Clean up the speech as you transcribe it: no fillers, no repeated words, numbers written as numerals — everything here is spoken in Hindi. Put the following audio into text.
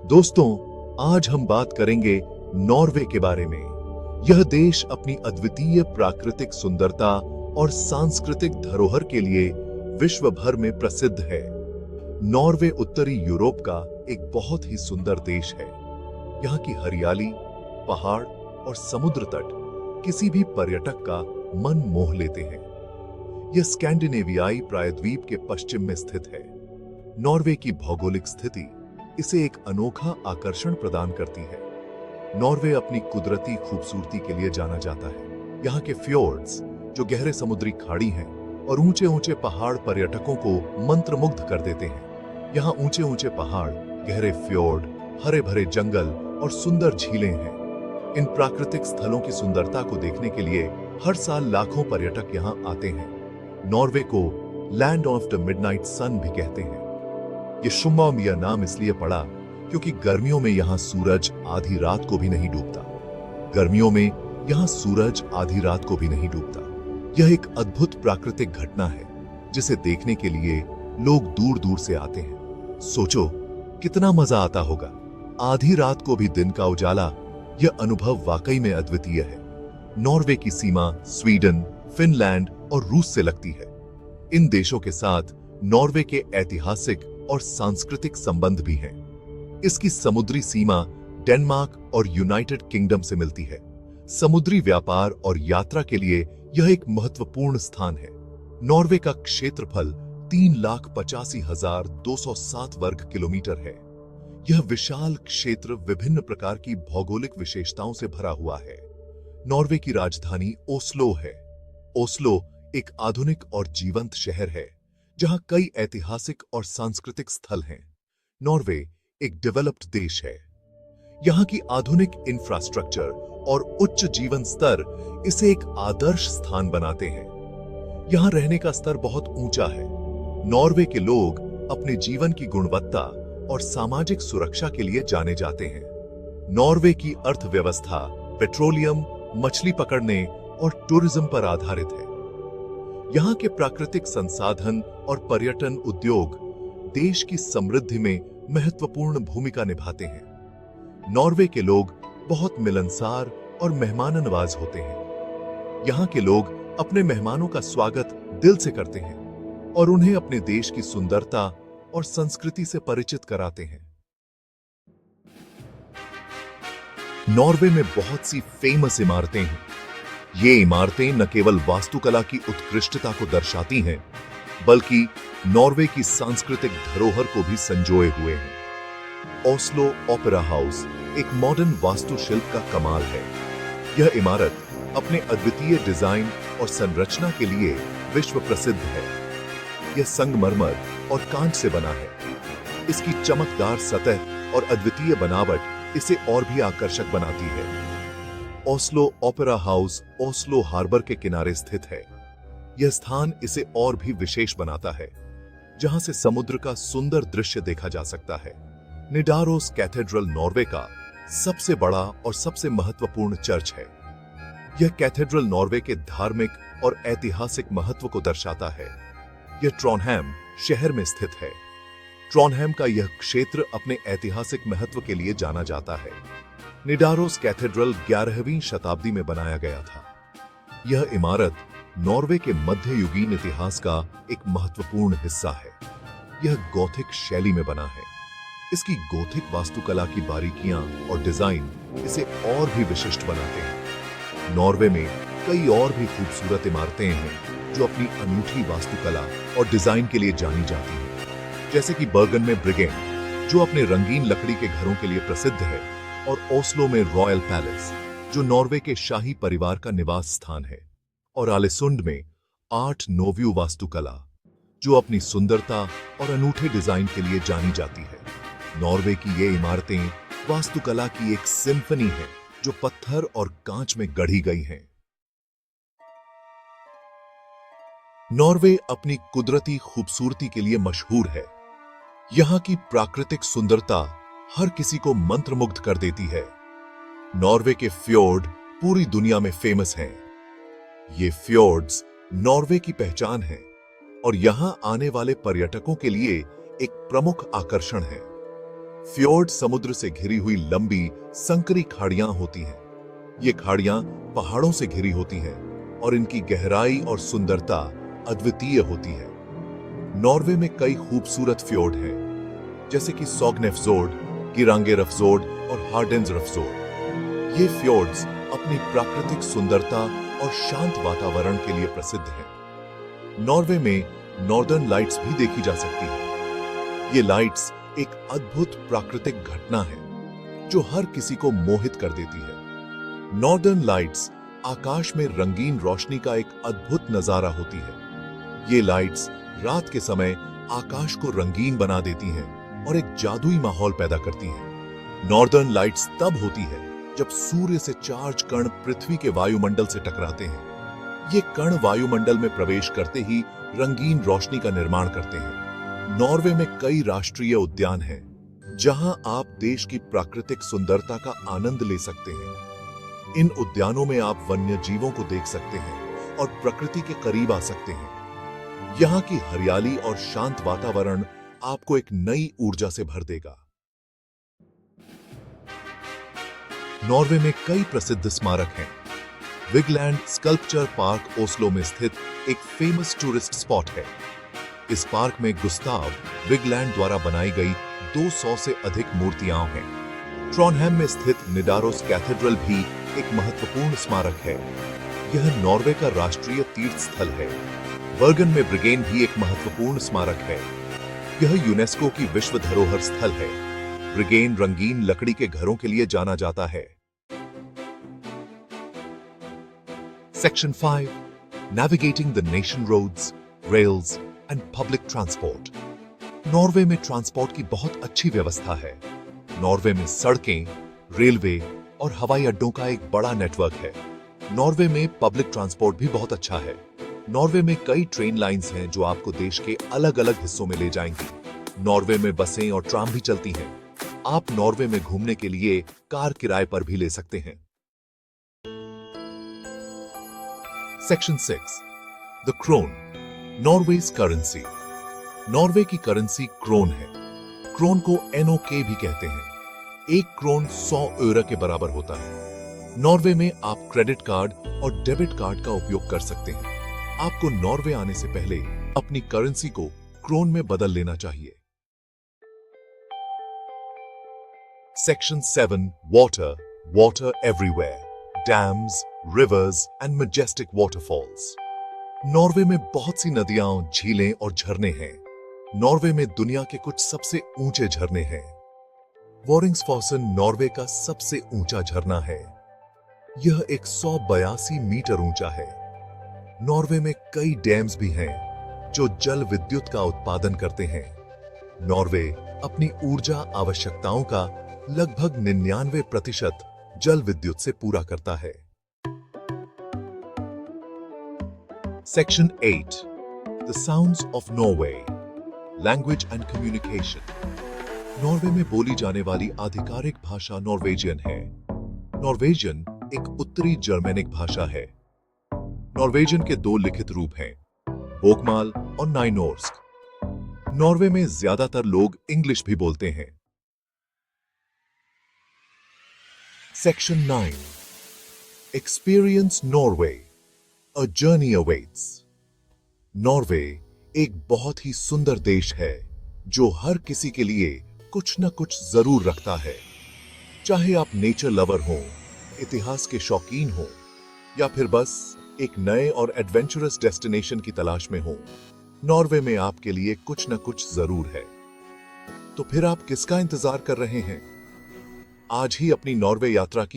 दोस्तों, आज हम बात करेंगे नॉर्वे के बारे में। यह देश अपनी अद्वितीय प्राकृतिक सुंदरता और सांस्कृतिक धरोहर के लिए विश्व भर में प्रसिद्ध है। नॉर्वे उत्तरी यूरोप का एक बहुत ही सुंदर देश है। यहाँ की हरियाली, पहाड़ और समुद्र तट किसी भी पर्यटक का मन मोह लेते हैं। यह स्कैंडिनेवियाई प्रायद्वीप के पश्चिम में स्थित है। नॉर्वे की भौगोलिक स्थिति इसे एक अनोखा आकर्षण प्रदान करती है। नॉर्वे अपनी कुदरती खूबसूरती के लिए जाना जाता है। यहाँ के फ्योर्ड्स, जो गहरे समुद्री खाड़ी हैं, और ऊंचे ऊंचे पहाड़ पर्यटकों को मंत्रमुग्ध कर देते हैं। यहाँ ऊंचे ऊंचे पहाड़, गहरे फ्योर्ड, हरे भरे जंगल और सुंदर झीलें हैं। इन प्राकृतिक स्थलों की सुंदरता को देखने के लिए हर साल लाखों पर्यटक यहाँ आते हैं। नॉर्वे को लैंड ऑफ द मिडनाइट सन भी कहते हैं। ये शुम्बॉम यह नाम इसलिए पड़ा क्योंकि गर्मियों में यहाँ सूरज आधी रात को भी नहीं डूबता। गर्मियों में यहाँ सूरज आधी रात को भी नहीं डूबता। यह एक अद्भुत प्राकृतिक घटना है जिसे देखने के लिए लोग दूर दूर से आते हैं। सोचो कितना मजा आता होगा। आधी रात को भी दिन का उजाला, यह अनुभव वाकई में अद्वितीय है। नॉर्वे की सीमा स्वीडन, फिनलैंड और रूस से लगती है। इन देशों के साथ नॉर्वे के ऐतिहासिक और सांस्कृतिक संबंध भी हैं। इसकी समुद्री सीमा डेनमार्क और यूनाइटेड किंगडम से मिलती है। समुद्री व्यापार और यात्रा के लिए यह एक महत्वपूर्ण स्थान है। नॉर्वे का क्षेत्रफल 3,85,207 वर्ग किलोमीटर है। यह विशाल क्षेत्र विभिन्न प्रकार की भौगोलिक विशेषताओं से भरा हुआ है। नॉर्वे की राजधानी ओस्लो है। ओस्लो एक आधुनिक और जीवंत शहर है जहां कई ऐतिहासिक और सांस्कृतिक स्थल हैं। नॉर्वे एक डेवलप्ड देश है। यहां की आधुनिक इंफ्रास्ट्रक्चर और उच्च जीवन स्तर इसे एक आदर्श स्थान बनाते हैं। यहां रहने का स्तर बहुत ऊंचा है। नॉर्वे के लोग अपने जीवन की गुणवत्ता और सामाजिक सुरक्षा के लिए जाने जाते हैं। नॉर्वे की अर्थव्यवस्था पेट्रोलियम, मछली पकड़ने और टूरिज्म पर आधारित है। यहाँ के प्राकृतिक संसाधन और पर्यटन उद्योग देश की समृद्धि में महत्वपूर्ण भूमिका निभाते हैं। नॉर्वे के लोग बहुत मिलनसार और मेहमाननवाज होते हैं। यहाँ के लोग अपने मेहमानों का स्वागत दिल से करते हैं और उन्हें अपने देश की सुंदरता और संस्कृति से परिचित कराते हैं। नॉर्वे में बहुत सी फेमस इमारतें हैं। ये इमारतें न केवल वास्तुकला की उत्कृष्टता को दर्शाती हैं, बल्कि नॉर्वे की सांस्कृतिक धरोहर को भी संजोए हुए हैं। ओस्लो ओपेरा हाउस एक मॉडर्न वास्तुशिल्प का कमाल है। यह इमारत अपने अद्वितीय डिजाइन और संरचना के लिए विश्व प्रसिद्ध है। यह संगमरमर और कांच से बना है। इसकी चमकदार सतह और अद्वितीय बनावट इसे और भी आकर्षक बनाती है। Oslo opera house Oslo harbour के किनारे स्थित है। यह स्थान इसे और भी विशेष बनाता है, जहां से समुद्र का सुंदर दृश्य देखा जा सकता है। निडारोस कैथेड्रल नॉर्वे का सबसे बड़ा और सबसे महत्वपूर्ण चर्च है। यह कैथेड्रल नॉर्वे के धार्मिक और ऐतिहासिक महत्व को दर्शाता है। यह ट्रॉनहैम शहर में स्थित है। ट्रॉनहैम का यह क्षेत्र अपने ऐतिहासिक महत्व के लिए जाना जाता है। निडारोस कैथेड्रल 11वीं शताब्दी में बनाया गया था। यह इमारत नॉर्वे के मध्ययुगीन इतिहास का एक महत्वपूर्ण हिस्सा है। यह गॉथिक शैली में बना है। इसकी गॉथिक वास्तुकला की बारीकियां और डिजाइन इसे और भी विशिष्ट बनाते हैं। नॉर्वे में कई और भी खूबसूरत इमारतें हैं जो अपनी अनूठी वास्तुकला और डिजाइन के लिए जानी जाती हैं, जैसे कि बर्गन में ब्रिगेन, जो अपने रंगीन लकड़ी के घरों के लिए प्रसिद्ध है, और ओस्लो में रॉयल पैलेस, जो नॉर्वे के शाही परिवार का निवास स्थान है, और आलेसुंड में आर्ट नोव्यू वास्तुकला, जो अपनी सुंदरता और अनूठे डिजाइन के लिए जानी जाती है। नॉर्वे की ये इमारतें वास्तुकला की एक सिम्फनी है जो पत्थर और कांच में गढ़ी गई हैं। नॉर्वे अपनी कुदरती खूबसूरती के लिए मशहूर है। यहाँ की प्राकृतिक सुंदरता हर किसी को मंत्रमुग्ध कर देती है। नॉर्वे के फ्योर्ड पूरी दुनिया में फेमस हैं। ये फ्योर्ड्स नॉर्वे की पहचान है और यहां आने वाले पर्यटकों के लिए एक प्रमुख आकर्षण है। फ्योर्ड समुद्र से घिरी हुई लंबी संकरी खाड़ियां होती हैं। ये खाड़ियां पहाड़ों से घिरी होती हैं और इनकी गहराई और सुंदरता अद्वितीय होती है। नॉर्वे में कई खूबसूरत फ्योर्ड हैं, जैसे कि सोग्नेफजोर्ड, गिरांगेरफजोर्ड और हार्डेंसरफजोर्ड। ये फ्योर्ड्स अपनी प्राकृतिक सुंदरता और शांत वातावरण के लिए प्रसिद्ध हैं। नॉर्वे में नॉर्दर्न लाइट्स भी देखी जा सकती है। ये लाइट्स एक अद्भुत प्राकृतिक घटना है जो हर किसी को मोहित कर देती है। नॉर्दर्न लाइट्स आकाश में रंगीन रोशनी का एक अद्भुत नजारा होती है। ये लाइट्स रात के समय आकाश को रंगीन बना देती हैं और एक जादुई माहौल पैदा करती हैं। नॉर्दर्न लाइट्स तब होती है जब सूर्य से चार्ज कण पृथ्वी के वायुमंडल से टकराते हैं। ये कण वायुमंडल में प्रवेश करते ही रंगीन रोशनी का निर्माण करते हैं। नॉर्वे में कई राष्ट्रीय उद्यान हैं, जहां आप देश की प्राकृतिक सुंदरता का आनंद ले सकते हैं। इन उद्यानों में आप वन्य जीवों को देख सकते हैं और प्रकृति के करीब आ सकते हैं। यहाँ की हरियाली और शांत वातावरण आपको एक नई ऊर्जा से भर देगा। नॉर्वे में कई प्रसिद्ध स्मारक हैं। विगलैंड स्कल्पचर पार्क ओस्लो में स्थित एक फेमस टूरिस्ट स्पॉट है। इस पार्क में गुस्ताव विगलैंड द्वारा बनाई गई 200 से अधिक मूर्तियां हैं। ट्रॉनहेम में स्थित निडारोस कैथेड्रल भी एक महत्वपूर्ण स्मारक है। यह नॉर्वे का राष्ट्रीय तीर्थ स्थल है। बर्गन में ब्रिगेन भी एक महत्वपूर्ण स्मारक है। यह यूनेस्को की विश्व धरोहर स्थल है। ब्रिगेन रंगीन लकड़ी के घरों के लिए जाना जाता है। Section 5 navigating the nation roads, rails and public transport. Norway में ट्रांसपोर्ट की बहुत अच्छी व्यवस्था है। नॉर्वे में सड़कें, रेलवे और हवाई अड्डों का एक बड़ा नेटवर्क है। नॉर्वे में पब्लिक ट्रांसपोर्ट भी बहुत अच्छा है। नॉर्वे में कई ट्रेन लाइंस हैं जो आपको देश के अलग अलग हिस्सों में ले जाएंगी। नॉर्वे में बसें और ट्राम भी चलती हैं। आप नॉर्वे में घूमने के लिए कार किराए पर भी ले सकते हैं। Section 6 the krone, Norway's currency. Norway की करेंसी क्रोन है। क्रोन को NOK भी कहते हैं। एक क्रोन 100 यूरो के बराबर होता है। नॉर्वे में आप क्रेडिट कार्ड और डेबिट कार्ड का उपयोग कर सकते हैं। आपको नॉर्वे आने से पहले अपनी करेंसी को क्रोन में बदल लेना चाहिए। Section 7 water, water everywhere, dams, reverse and majestic waterfalls. Norway में बहुत सी नदियां, झीलें और झरने हैं। नॉर्वे में दुनिया के कुछ सबसे ऊंचे झरने हैं। वॉरिंग्सफॉसन नॉर्वे का सबसे ऊंचा झरना है। यह 182 मीटर ऊंचा है। नॉर्वे में कई डैम्स भी हैं जो जल विद्युत का उत्पादन करते हैं। नॉर्वे अपनी ऊर्जा आवश्यकताओं का लगभग 99% जल विद्युत से पूरा करता है। Section 8 The Sounds of Norway, Language and Communication। Norway में बोली जाने वाली आधिकारिक भाषा नॉर्वेजियन है। नॉर्वेजियन एक उत्तरी जर्मेनिक भाषा है। नॉर्वेजियन के 2 लिखित रूप हैं, बोकमाल और नाइनोर्स्क। नॉर्वे में ज्यादातर लोग इंग्लिश भी बोलते हैं। Section 9 Experience Norway, A Journey Awaits। Norway एक बहुत ही सुंदर देश है जो हर किसी के लिए कुछ न कुछ जरूर रखता है। चाहे आप नेचर लवर हो, इतिहास के शौकीन हो या फिर बस एक नए और एडवेंचरस डेस्टिनेशन की तलाश में हो, नॉर्वे में आपके लिए कुछ न कुछ जरूर है। तो फिर आप किसका इंतजार कर रहे हैं? आज ही अपनी नॉर्वे यात्रा की